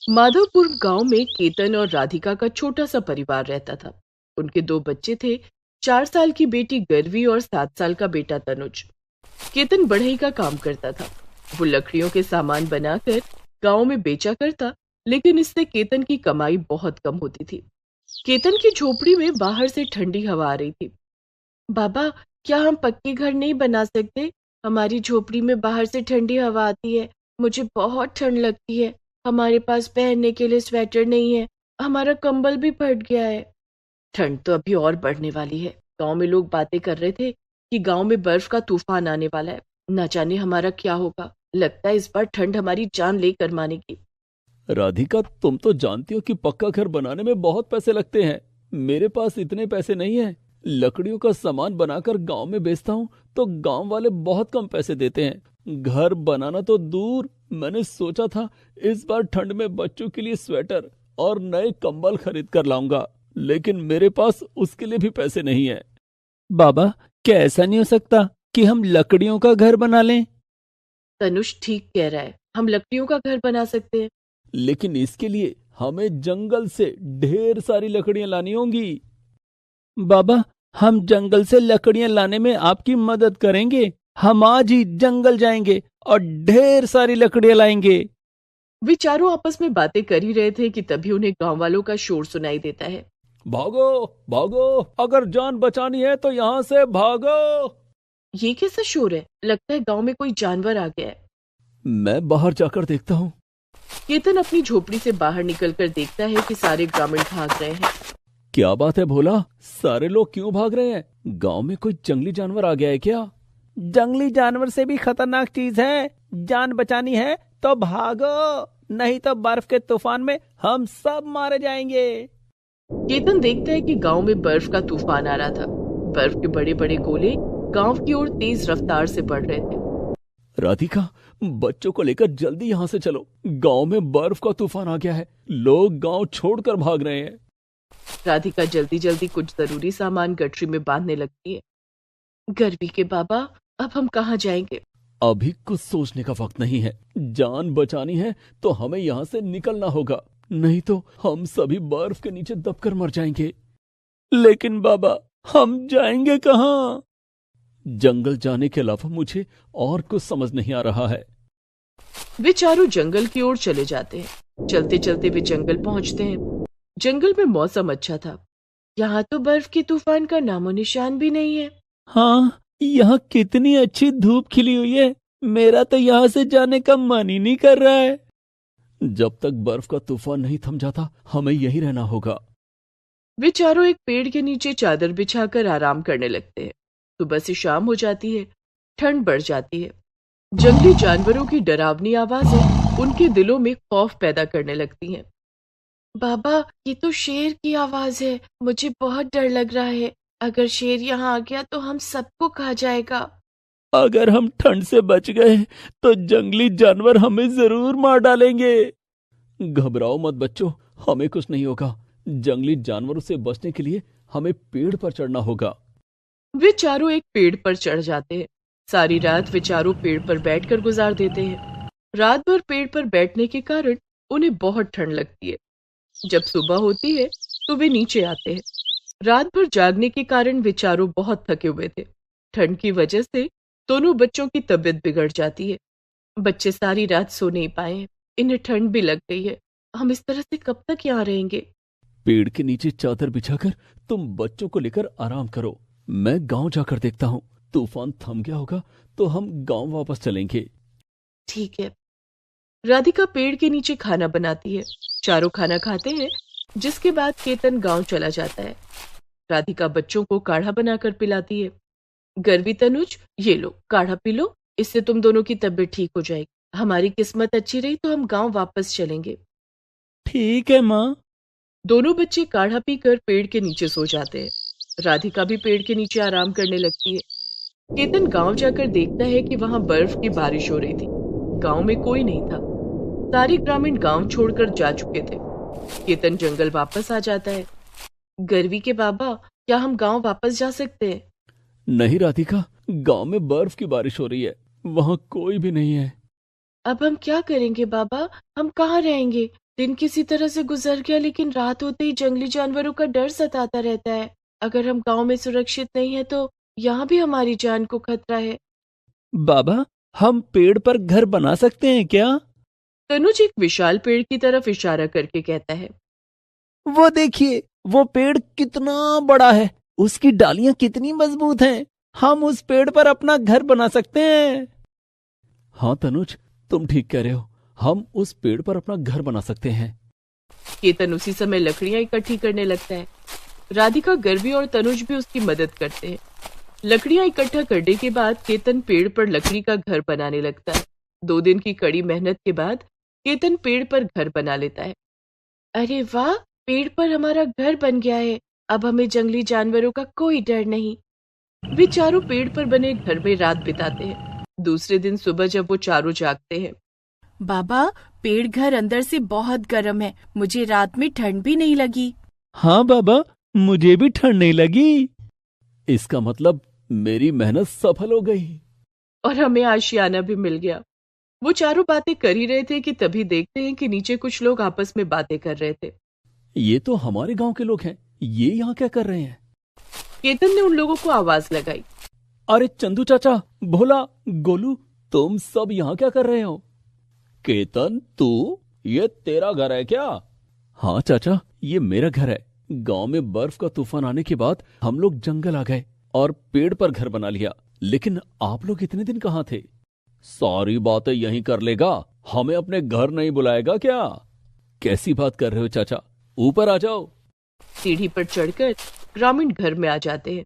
माधवपुर गांव में केतन और राधिका का छोटा सा परिवार रहता था। उनके दो बच्चे थे, 4 साल की बेटी गर्वी और 7 साल का बेटा तनुज। केतन बढ़ई का काम करता था। वो लकड़ियों के सामान बनाकर गांव में बेचा करता, लेकिन इससे केतन की कमाई बहुत कम होती थी। केतन की झोपड़ी में बाहर से ठंडी हवा आ रही थी। बाबा, क्या हम पक्के घर नहीं बना सकते? हमारी झोपड़ी में बाहर से ठंडी हवा आती है। मुझे बहुत ठंड लगती है। हमारे पास पहनने के लिए स्वेटर नहीं है। हमारा कंबल भी फट गया है। ठंड तो अभी और बढ़ने वाली है। गांव में लोग बातें कर रहे थे कि गांव में बर्फ का तूफान आने वाला है। न जाने हमारा क्या होगा। लगता है इस बार ठंड हमारी जान लेकर मानेगी। राधिका, तुम तो जानती हो कि पक्का घर बनाने में बहुत पैसे लगते हैं। मेरे पास इतने पैसे नहीं हैं। लकड़ियों का सामान बनाकर गांव में बेचता हूँ तो गांव वाले बहुत कम पैसे देते हैं। घर बनाना तो दूर, मैंने सोचा था इस बार ठंड में बच्चों के लिए स्वेटर और नए कंबल खरीद कर लाऊंगा, लेकिन मेरे पास उसके लिए भी पैसे नहीं है। बाबा, क्या ऐसा नहीं हो सकता कि हम लकड़ियों का घर बना लें? तनुष ठीक कह रहा है, हम लकड़ियों का घर बना सकते हैं। लेकिन इसके लिए हमें जंगल से ढेर सारी लकड़ियां लानी होंगी। बाबा, हम जंगल से लकड़ियां लाने में आपकी मदद करेंगे। हम आज ही जंगल जाएंगे और ढेर सारी लकड़ियां लाएंगे। वे चारों आपस में बातें कर ही रहे थे कि तभी उन्हें गांव वालों का शोर सुनाई देता है। भागो भागो, अगर जान बचानी है तो यहाँ से भागो। ये कैसा शोर है? लगता है गांव में कोई जानवर आ गया है। मैं बाहर जाकर देखता हूँ। केतन अपनी झोपड़ी से बाहर निकलकर देखता है कि सारे ग्रामीण भाग रहे हैं। क्या बात है भोला, सारे लोग क्यों भाग रहे हैं? गांव में कोई जंगली जानवर आ गया है क्या? जंगली जानवर से भी खतरनाक चीज है। जान बचानी है तो भागो, नहीं तो बर्फ के तूफान में हम सब मारे जाएंगे। केतन देखता है कि गांव में बर्फ का तूफान आ रहा था। बर्फ के बड़े बड़े गोले गांव की ओर तेज रफ्तार से बढ़ रहे थे। राधिका, बच्चों को लेकर जल्दी यहाँ से चलो। गांव में बर्फ का तूफान आ गया है। लोग गांव छोड़कर भाग रहे हैं। राधिका जल्दी जल्दी कुछ जरूरी सामान गठरी में बांधने लगती है। गर्वी के बाबा, अब हम कहाँ जाएंगे? अभी कुछ सोचने का वक्त नहीं है। जान बचानी है तो हमें यहाँ से निकलना होगा, नहीं तो हम सभी बर्फ के नीचे दबकर मर जाएंगे। लेकिन बाबा, हम जाएंगे कहाँ? जंगल जाने के अलावा मुझे और कुछ समझ नहीं आ रहा है। वे चारों जंगल की ओर चले जाते हैं। चलते चलते वे जंगल पहुंचते हैं। जंगल में मौसम अच्छा था। यहाँ तो बर्फ के तूफान का नामो निशान भी नहीं है। हाँ, यहाँ कितनी अच्छी धूप खिली हुई है। मेरा तो यहाँ से जाने का मन ही नहीं कर रहा है। जब तक बर्फ का तूफान नहीं थम जाता हमें यहीं रहना होगा। वे चारों एक पेड़ के नीचे चादर बिछाकर आराम करने लगते हैं। सुबह से शाम हो जाती है। ठंड बढ़ जाती है। जंगली जानवरों की डरावनी आवाजें उनके दिलों में खौफ पैदा करने लगती हैं। बाबा, ये तो शेर की आवाज है। मुझे बहुत डर लग रहा है। अगर शेर यहाँ आ गया तो हम सबको खा जाएगा। अगर हम ठंड से बच गए तो जंगली जानवर हमें जरूर मार डालेंगे। घबराओ मत बच्चों, हमें कुछ नहीं होगा। जंगली जानवरों से बचने के लिए हमें पेड़ पर चढ़ना होगा। वे चारों एक पेड़ पर चढ़ जाते हैं। सारी रात वे चारों पेड़ पर बैठकर गुजार देते हैं। रात भर पेड़ पर बैठने के कारण उन्हें बहुत ठंड लगती है। जब सुबह होती है तो वे नीचे आते हैं। रात भर जागने के कारण वे चारों बहुत थके हुए थे। ठंड की वजह से दोनों बच्चों की तबीयत बिगड़ जाती है। बच्चे सारी रात सो नहीं पाए हैं। इन्हें ठंड भी लग गई है। हम इस तरह से कब तक यहाँ रहेंगे? पेड़ के नीचे चादर बिछाकर तुम बच्चों को लेकर आराम करो। मैं गांव जाकर देखता हूँ। तूफान थम गया होगा तो हम गांव वापस चलेंगे। ठीक है। राधिका पेड़ के नीचे खाना बनाती है। चारों खाना खाते हैं, जिसके बाद केतन गांव चला जाता है। राधिका बच्चों को काढ़ा बनाकर पिलाती है। गर्वी, तनुज, ये लो काढ़ा पी लो। इससे तुम दोनों की तबीयत ठीक हो जाएगी। हमारी किस्मत अच्छी रही तो हम गांव वापस चलेंगे। ठीक है माँ। दोनों बच्चे काढ़ा पीकर पेड़ के नीचे सो जाते हैं। राधिका भी पेड़ के नीचे आराम करने लगती है। केतन गांव जाकर देखता है कि वहां बर्फ की बारिश हो रही थी। गांव में कोई नहीं था। सारे ग्रामीण गांव छोड़कर जा चुके थे। केतन जंगल वापस आ जाता है। गर्वी के बाबा, क्या हम गांव वापस जा सकते हैं? नहीं राधिका, गांव में बर्फ की बारिश हो रही है। वहां कोई भी नहीं है। अब हम क्या करेंगे बाबा? हम कहाँ रहेंगे? दिन किसी तरह से गुजर गया, लेकिन रात होते ही जंगली जानवरों का डर सताता रहता है। अगर हम गांव में सुरक्षित नहीं है तो यहाँ भी हमारी जान को खतरा है। बाबा, हम पेड़ पर घर बना सकते हैं क्या? तनुज एक विशाल पेड़ की तरफ इशारा करके कहता है। वो देखिए, वो पेड़ कितना बड़ा है, उसकी डालियां कितनी मजबूत हैं। हम उस पेड़ पर अपना घर बना सकते हैं। हाँ तनुज, तुम ठीक कह रहे हो, हम उस पेड़ पर अपना घर बना सकते हैं। केतन उसी समय लकड़ियां इकट्ठी करने लगता है। राधिका, गर्वी और तनुज भी उसकी मदद करते हैं। लकड़ियां इकट्ठा करने के बाद केतन पेड़ पर लकड़ी का घर बनाने लगता है। 2 दिन की कड़ी मेहनत के बाद केतन पेड़ पर घर बना लेता है। अरे वाह, पेड़ पर हमारा घर बन गया है। अब हमें जंगली जानवरों का कोई डर नहीं। वे चारों पेड़ पर बने घर में रात बिताते हैं। दूसरे दिन सुबह जब वो चारों जागते हैं। बाबा, पेड़ घर अंदर से बहुत गर्म है, मुझे रात में ठंड भी नहीं लगी। हाँ बाबा, मुझे भी ठंड नहीं लगी। इसका मतलब मेरी मेहनत सफल हो गई। और हमें आशियाना भी मिल गया। वो चारों बातें कर ही रहे थे कि तभी देखते हैं कि नीचे कुछ लोग आपस में बातें कर रहे थे। ये तो हमारे गांव के लोग हैं, ये यहाँ क्या कर रहे हैं? केतन ने उन लोगों को आवाज लगाई। अरे चंदू चाचा, भोला, गोलू, तुम सब यहाँ क्या कर रहे हो? केतन, तू, ये तेरा घर है क्या? हाँ चाचा, ये मेरा घर है। गांव में बर्फ का तूफान आने के बाद हम लोग जंगल आ गए और पेड़ पर घर बना लिया। लेकिन आप लोग इतने दिन कहाँ थे? सारी बातें यहीं कर लेगा, हमें अपने घर नहीं बुलाएगा क्या? कैसी बात कर रहे हो चाचा, ऊपर आ जाओ। सीढ़ी पर चढ़कर ग्रामीण घर में आ जाते हैं।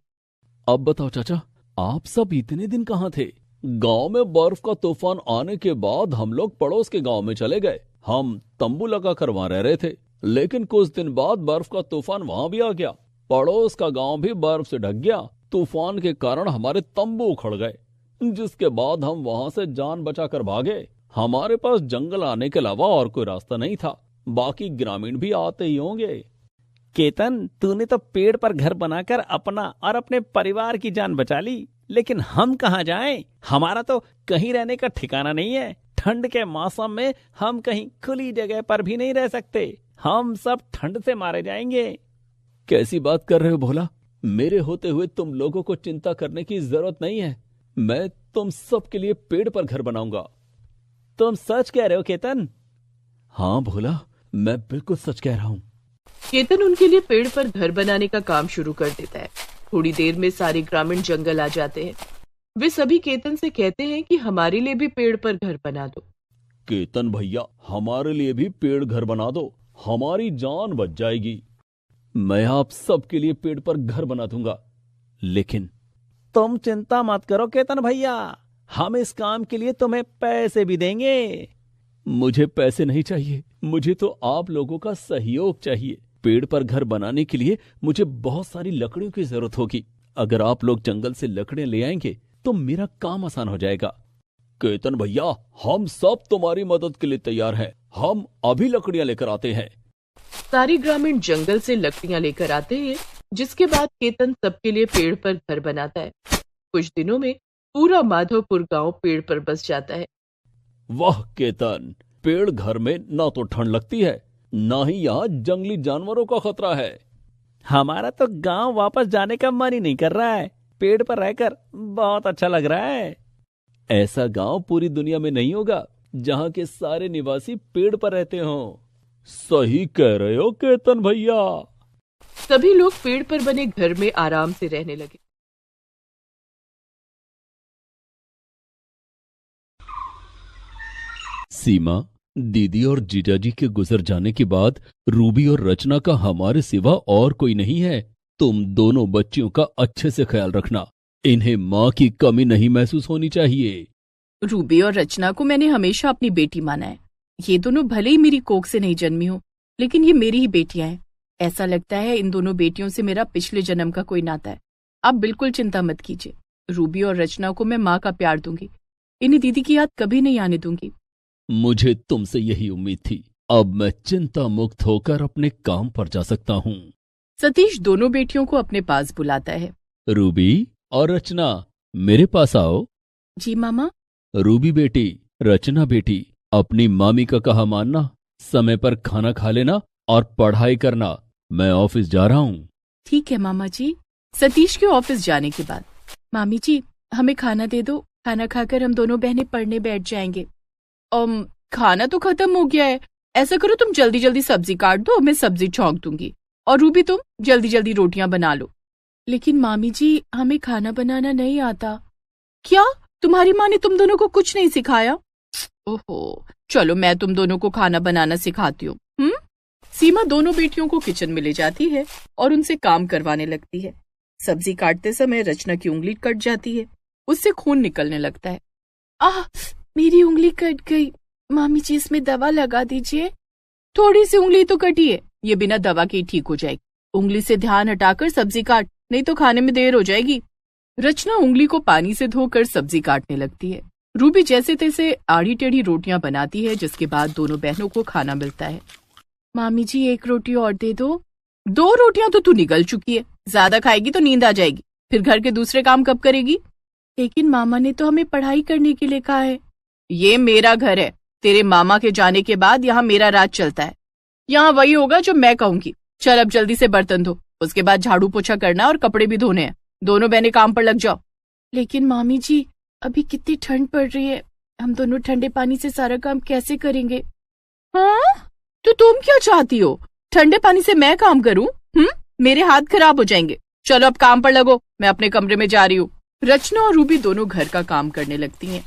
अब बताओ चाचा, आप सब इतने दिन कहाँ थे? गांव में बर्फ का तूफान आने के बाद हम लोग पड़ोस के गांव में चले गए। हम तंबू लगाकर वहां रह रहे थे, लेकिन कुछ दिन बाद बर्फ का तूफान वहां भी आ गया। पड़ोस का गांव भी बर्फ से ढक गया। तूफान के कारण हमारे तंबू उखड़ गए, जिसके बाद हम वहां से जान बचाकर भागे। हमारे पास जंगल आने के अलावा और कोई रास्ता नहीं था। बाकी ग्रामीण भी आते ही होंगे। केतन, तूने तो पेड़ पर घर बनाकर अपना और अपने परिवार की जान बचा ली, लेकिन हम कहाँ जाएं? हमारा तो कहीं रहने का ठिकाना नहीं है। ठंड के मौसम में हम कहीं खुली जगह पर भी नहीं रह सकते। हम सब ठंड से मारे जाएंगे। कैसी बात कर रहे हो भोला? मेरे होते हुए तुम लोगों को चिंता करने की जरूरत नहीं है। मैं तुम सब के लिए पेड़ पर घर बनाऊंगा। तुम सच कह रहे हो केतन? हाँ भोला, मैं बिल्कुल सच कह रहा हूँ। केतन उनके लिए पेड़ पर घर बनाने का काम शुरू कर देता है। थोड़ी देर में सारे ग्रामीण जंगल आ जाते हैं। वे सभी केतन से कहते हैं कि हमारे लिए भी पेड़ पर घर बना दो। केतन भैया, हमारे लिए भी पेड़ घर बना दो, हमारी जान बच जाएगी। मैं आप सबके लिए पेड़ पर घर बना दूंगा। लेकिन तुम चिंता मत करो केतन भैया, हम इस काम के लिए तुम्हें पैसे भी देंगे। मुझे पैसे नहीं चाहिए, मुझे तो आप लोगों का सहयोग चाहिए। पेड़ पर घर बनाने के लिए मुझे बहुत सारी लकड़ियों की जरूरत होगी। अगर आप लोग जंगल से लकड़ियां ले आएंगे तो मेरा काम आसान हो जाएगा। केतन भैया, हम सब तुम्हारी मदद के लिए तैयार हैं। हम अभी लकड़ियां लेकर आते हैं। सारे ग्रामीण जंगल से लकड़ियां लेकर आते हैं, जिसके बाद केतन सबके लिए पेड़ पर घर बनाता है। कुछ दिनों में पूरा माधवपुर गांव पेड़ पर बस जाता है। वाह केतन, पेड़ घर में ना तो ठंड लगती है, ना ही यहाँ जंगली जानवरों का खतरा है। हमारा तो गांव वापस जाने का मन ही नहीं कर रहा है। पेड़ पर रहकर बहुत अच्छा लग रहा है। ऐसा गांव पूरी दुनिया में नहीं होगा जहाँ के सारे निवासी पेड़ पर रहते हों। सही कह रहे हो केतन भैया। सभी लोग पेड़ पर बने घर में आराम से रहने लगे। सीमा, दीदी और जीजाजी के गुजर जाने के बाद रूबी और रचना का हमारे सिवा और कोई नहीं है। तुम दोनों बच्चियों का अच्छे से ख्याल रखना। इन्हें माँ की कमी नहीं महसूस होनी चाहिए। रूबी और रचना को मैंने हमेशा अपनी बेटी माना है। ये दोनों भले ही मेरी कोख से नहीं जन्मी हो, लेकिन ये मेरी ही बेटियां हैं। ऐसा लगता है इन दोनों बेटियों से मेरा पिछले जन्म का कोई नाता है। आप बिल्कुल चिंता मत कीजिए। रूबी और रचना को मैं माँ का प्यार दूंगी। इन्हें दीदी की याद कभी नहीं आने दूंगी। मुझे तुमसे यही उम्मीद थी। अब मैं चिंता मुक्त होकर अपने काम पर जा सकता हूँ। सतीश दोनों बेटियों को अपने पास बुलाता है। रूबी और रचना, मेरे पास आओ। जी मामा। रूबी बेटी, रचना बेटी, अपनी मामी का कहा मानना। समय पर खाना खा लेना और पढ़ाई करना। मैं ऑफिस जा रहा हूँ। ठीक है मामा जी। सतीश के ऑफिस जाने के बाद, मामी जी हमें खाना दे दो, खाना खाकर हम दोनों बहनें पढ़ने बैठ जाएंगे। खाना तो खत्म हो गया है। ऐसा करो तुम जल्दी जल्दी सब्जी काट दो, मैं सब्जी छौंक दूंगी, और रूबी तुम जल्दी जल्दी रोटियां बना लो। लेकिन मामी जी हमें खाना बनाना नहीं आता। क्या तुम्हारी माँ ने तुम दोनों को कुछ नहीं सिखाया? ओहो, चलो मैं तुम दोनों को खाना बनाना सिखाती हूँ। सीमा दोनों बेटियों को किचन में ले जाती है और उनसे काम करवाने लगती है। सब्जी काटते समय रचना की उंगली कट जाती है, उससे खून निकलने लगता है। आह, मेरी उंगली कट गई। मामी जी इसमें दवा लगा दीजिए। थोड़ी सी उंगली तो कटी है, ये बिना दवा के ही ठीक हो जाएगी। उंगली से ध्यान हटाकर सब्जी काट, नहीं तो खाने में देर हो जाएगी। रचना उंगली को पानी से धोकर सब्जी काटने लगती है। रूबी जैसे तैसे आड़ी टेढ़ी रोटियां बनाती है, जिसके बाद दोनों बहनों को खाना मिलता है। मामी जी एक रोटी और दे दो। 2 रोटियां तो तू निगल चुकी है, ज्यादा खाएगी तो नींद आ जाएगी, फिर घर के दूसरे काम कब करेगी? लेकिन मामा ने तो हमें पढ़ाई करने के लिए कहा है। ये मेरा घर है, तेरे मामा के जाने के बाद यहाँ मेरा राज चलता है। यहाँ वही होगा जो मैं कहूंगी। चल अब जल्दी से बर्तन धो, उसके बाद झाड़ू पोछा करना और कपड़े भी धोने हैं। दोनों बहनें काम पर लग जाओ। लेकिन मामी जी अभी कितनी ठंड पड़ रही है, हम दोनों ठंडे पानी से सारा काम कैसे करेंगे? हाँ, तो तुम क्या चाहती हो, ठंडे पानी से मैं काम करूं? मेरे हाथ खराब हो जाएंगे। चलो अब काम पर लगो, मैं अपने कमरे में जा रही हूँ। रचना और रूबी दोनों घर का काम करने लगती हैं।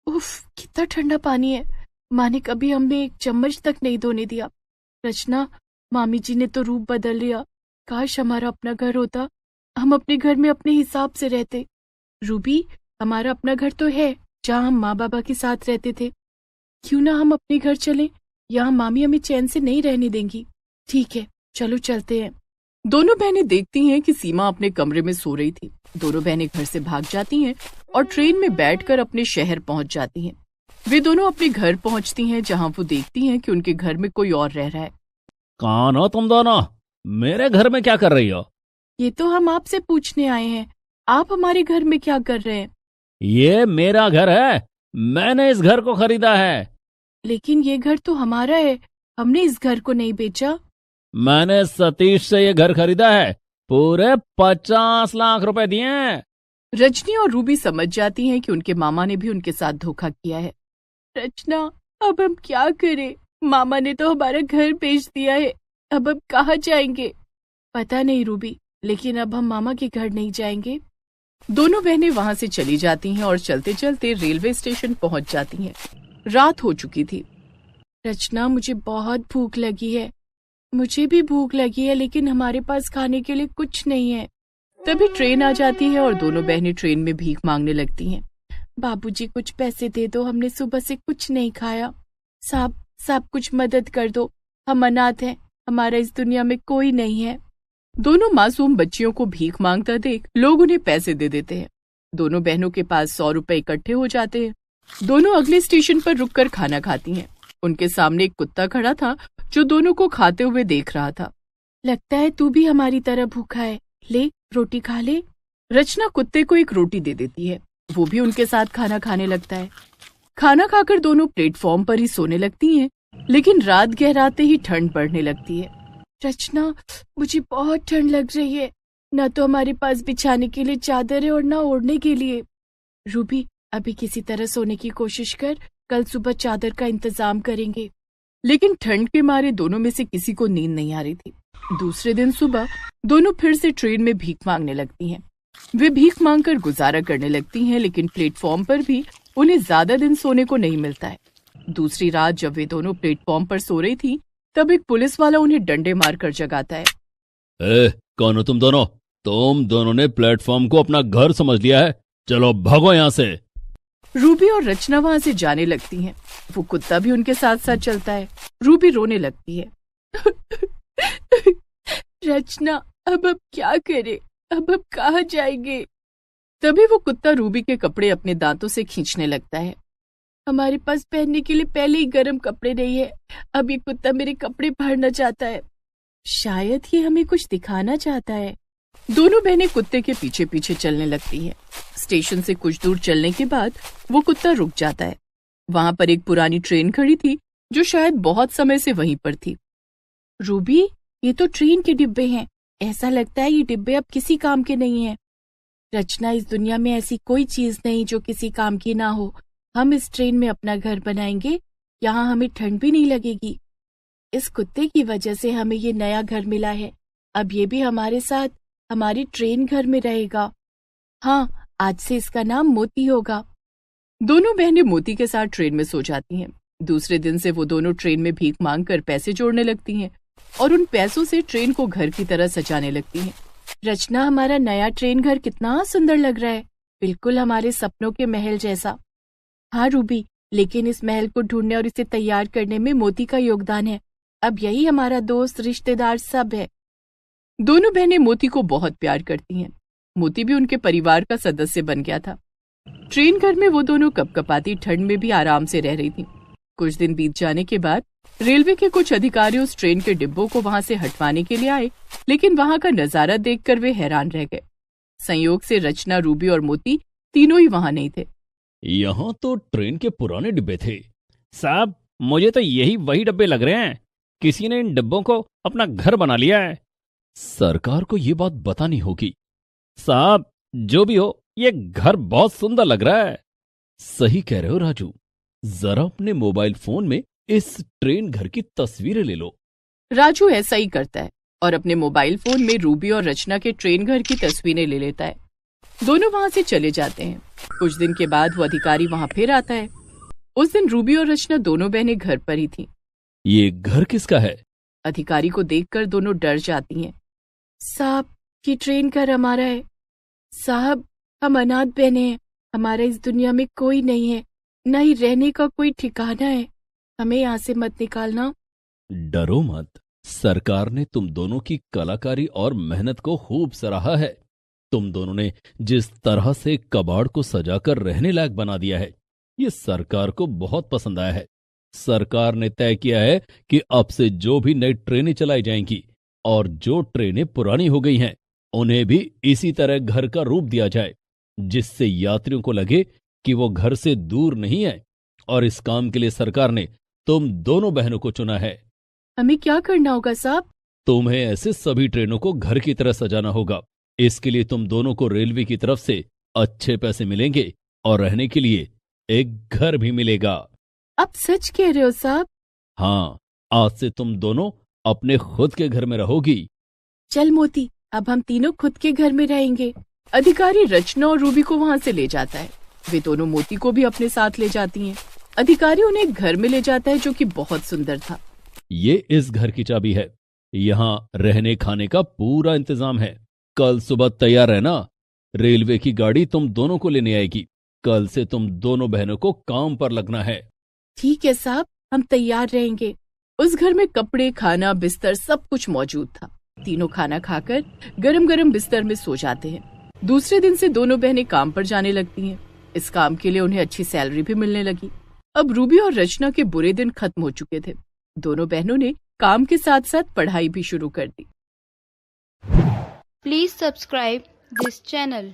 उफ, कितना ठंडा पानी है। माँ ने कभी हमें एक चम्मच तक नहीं धोने दिया। रचना, मामी जी ने तो रूप बदल लिया। काश हमारा अपना घर होता, हम अपने घर में अपने हिसाब से रहते। रूबी, हमारा अपना घर तो है जहाँ हम माँ बाबा के साथ रहते थे। क्यों ना हम अपने घर चलें? यहाँ मामी हमें चैन से नहीं रहने देंगी। ठीक है, चलो चलते हैं। दोनों बहनें देखती हैं कि सीमा अपने कमरे में सो रही थी। दोनों बहनें घर से भाग जाती हैं और ट्रेन में बैठकर अपने शहर पहुंच जाती हैं। वे दोनों अपने घर पहुंचती हैं, जहां वो देखती हैं कि उनके घर में कोई और रह रहा है। कौन हो तुम दोनों? मेरे घर में क्या कर रही हो? ये तो हम आपसे पूछने आए हैं, आप हमारे घर में क्या कर रहे हैं? ये मेरा घर है, मैंने इस घर को खरीदा है। लेकिन ये घर तो हमारा है, हमने इस घर को नहीं बेचा। मैंने सतीश से ये घर खरीदा है, पूरे 50 लाख रुपए दिए हैं। रजनी और रूबी समझ जाती हैं कि उनके मामा ने भी उनके साथ धोखा किया है। रचना, अब हम क्या करें? मामा ने तो हमारा घर बेच दिया है, अब हम कहाँ जाएंगे? पता नहीं रूबी, लेकिन अब हम मामा के घर नहीं जाएंगे। दोनों बहनें वहां से चली जाती हैं और चलते चलते रेलवे स्टेशन पहुंच जाती हैं। रात हो चुकी थी। रचना, मुझे बहुत भूख लगी है। मुझे भी भूख लगी है, लेकिन हमारे पास खाने के लिए कुछ नहीं है। तभी ट्रेन आ जाती है और दोनों बहनें ट्रेन में भीख मांगने लगती हैं। बाबूजी कुछ पैसे दे दो, हमने सुबह से कुछ नहीं खाया। साहब कुछ मदद कर दो, हम अनाथ हैं, हमारा इस दुनिया में कोई नहीं है। दोनों मासूम बच्चियों को भीख मांगता देख लोग उन्हें पैसे दे देते हैं। दोनों बहनों के पास 100 रुपए इकट्ठे हो जाते हैं। दोनों अगले स्टेशन पर रुककर खाना खाती हैं। उनके सामने एक कुत्ता खड़ा था जो दोनों को खाते हुए देख रहा था। लगता है तू भी हमारी तरह भूखा है, ले रोटी खा ले। रचना कुत्ते को एक रोटी दे देती है, वो भी उनके साथ खाना खाने लगता है। खाना खाकर दोनों प्लेटफॉर्म पर ही सोने लगती हैं, लेकिन रात गहराते ही ठंड बढ़ने लगती है। रचना, मुझे बहुत ठंड लग रही है, न तो हमारे पास बिछाने के लिए चादर है और न ओढ़ने के लिए। रूबी, अभी किसी तरह सोने की कोशिश कर, कल सुबह चादर का इंतजाम करेंगे। लेकिन ठंड के मारे दोनों में से किसी को नींद नहीं आ रही थी। दूसरे दिन सुबह दोनों फिर से ट्रेन में भीख मांगने लगती हैं। वे भीख मांगकर गुजारा करने लगती हैं, लेकिन प्लेटफॉर्म पर भी उन्हें ज्यादा दिन सोने को नहीं मिलता है। दूसरी रात जब वे दोनों प्लेटफॉर्म पर सो रही थी, तब एक पुलिस वाला उन्हें डंडे मारकर जगाता है। कौन हो तुम दोनों? तुम दोनों ने प्लेटफॉर्म को अपना घर समझ लिया है, चलो भागो यहाँ से। रूबी और रचना वहां से जाने लगती हैं। वो कुत्ता भी उनके साथ साथ चलता है। रूबी रोने लगती है। रचना, अब क्या करें, अब कहाँ जाएंगे? तभी वो कुत्ता रूबी के कपड़े अपने दांतों से खींचने लगता है। हमारे पास पहनने के लिए पहले ही गर्म कपड़े नहीं है, अब ये कुत्ता मेरे कपड़े फाड़ना चाहता है। शायद ये हमें कुछ दिखाना चाहता है। दोनों बहनें कुत्ते के पीछे पीछे चलने लगती हैं। स्टेशन से कुछ दूर चलने के बाद वो कुत्ता रुक जाता है। वहां पर एक पुरानी ट्रेन खड़ी थी जो शायद बहुत समय से वहीं पर थी। रूबी, ये तो ट्रेन के डिब्बे हैं। ऐसा लगता है ये डिब्बे अब किसी काम के नहीं हैं। रचना, इस दुनिया में ऐसी कोई चीज नहीं जो किसी काम की ना हो। हम इस ट्रेन में अपना घर बनाएंगे, यहाँ हमें ठंड भी नहीं लगेगी। इस कुत्ते की वजह से हमें ये नया घर मिला है। अब ये भी हमारे साथ हमारी ट्रेन घर में रहेगा। हाँ, आज से इसका नाम मोती होगा। दोनों बहनें मोती के साथ ट्रेन में सो जाती हैं। दूसरे दिन से वो दोनों ट्रेन में भीख मांगकर पैसे जोड़ने लगती हैं और उन पैसों से ट्रेन को घर की तरह सजाने लगती हैं। रचना, हमारा नया ट्रेन घर कितना सुंदर लग रहा है, बिल्कुल हमारे सपनों के महल जैसा। हाँ रूबी, लेकिन इस महल को ढूंढने और इसे तैयार करने में मोती का योगदान है। अब यही हमारा दोस्त, रिश्तेदार सब है। दोनों बहनें मोती को बहुत प्यार करती हैं। मोती भी उनके परिवार का सदस्य बन गया था। ट्रेन घर में वो दोनों कपकपाती ठंड में भी आराम से रह रही थी। कुछ दिन बीत जाने के बाद रेलवे के कुछ अधिकारी उस ट्रेन के डिब्बों को वहां से हटवाने के लिए आए, लेकिन वहां का नजारा देखकर वे हैरान रह गए। संयोग से रचना, रूबी और मोती तीनों ही वहां नहीं थे। यहाँ तो ट्रेन के पुराने डिब्बे थे। साहब, मुझे तो यही वही डब्बे लग रहे हैं। किसी ने इन डिब्बों को अपना घर बना लिया है। सरकार को ये बात बतानी होगी। साहब, जो भी हो, ये घर बहुत सुंदर लग रहा है। सही कह रहे हो राजू। जरा अपने मोबाइल फोन में इस ट्रेन घर की तस्वीरें ले लो। राजू ऐसा ही करता है और अपने मोबाइल फोन में रूबी और रचना के ट्रेन घर की तस्वीरें ले लेता है। दोनों वहां से चले जाते हैं। कुछ दिन के बाद वो अधिकारी वहां फिर आता है। उस दिन रूबी और रचना दोनों बहनें घर पर ही थीं। ये घर किसका है? अधिकारी को देखकर दोनों डर जाती हैं। साहब, ये ट्रेन घर हमारा है। साहब, हम अनाथ बहनें हैं। हमारा इस दुनिया में कोई नहीं है, न ही रहने का कोई ठिकाना है। हमें यहाँ से मत निकालना। डरो मत, सरकार ने तुम दोनों की कलाकारी और मेहनत को खूब सराहा है। तुम दोनों ने जिस तरह से कबाड़ को सजाकर रहने लायक बना दिया है, ये सरकार को बहुत पसंद आया है। सरकार ने तय किया है कि अब से जो भी नई ट्रेनें चलाई जाएंगी और जो ट्रेनें पुरानी हो गई हैं, उन्हें भी इसी तरह घर का रूप दिया जाए, जिससे यात्रियों को लगे कि वो घर से दूर नहीं है। और इस काम के लिए सरकार ने तुम दोनों बहनों को चुना है। हमें क्या करना होगा साहब? तुम्हें ऐसे सभी ट्रेनों को घर की तरह सजाना होगा। इसके लिए तुम दोनों को रेलवे की तरफ से अच्छे पैसे मिलेंगे और रहने के लिए एक घर भी मिलेगा। आप सच कह रहे हो साहब? हाँ, आज से तुम दोनों अपने खुद के घर में रहोगी। चल मोती, अब हम तीनों खुद के घर में रहेंगे। अधिकारी रचना और रूबी को वहां से ले जाता है। वे दोनों मोती को भी अपने साथ ले जाती हैं। अधिकारी उन्हें एक घर में ले जाता है जो कि बहुत सुंदर था। ये इस घर की चाबी है। यहाँ रहने खाने का पूरा इंतजाम है। कल सुबह तैयार रहना, रेलवे की गाड़ी तुम दोनों को लेने आएगी। कल से तुम दोनों बहनों को काम पर लगना है। ठीक है साहब, हम तैयार रहेंगे। उस घर में कपड़े, खाना, बिस्तर सब कुछ मौजूद था। तीनों खाना खाकर गरम गरम बिस्तर में सो जाते हैं। दूसरे दिन से दोनों बहनें काम पर जाने लगती हैं। इस काम के लिए उन्हें अच्छी सैलरी भी मिलने लगी। अब रूबी और रचना के बुरे दिन खत्म हो चुके थे। दोनों बहनों ने काम के साथ साथ पढ़ाई भी शुरू कर दी। Please subscribe this channel.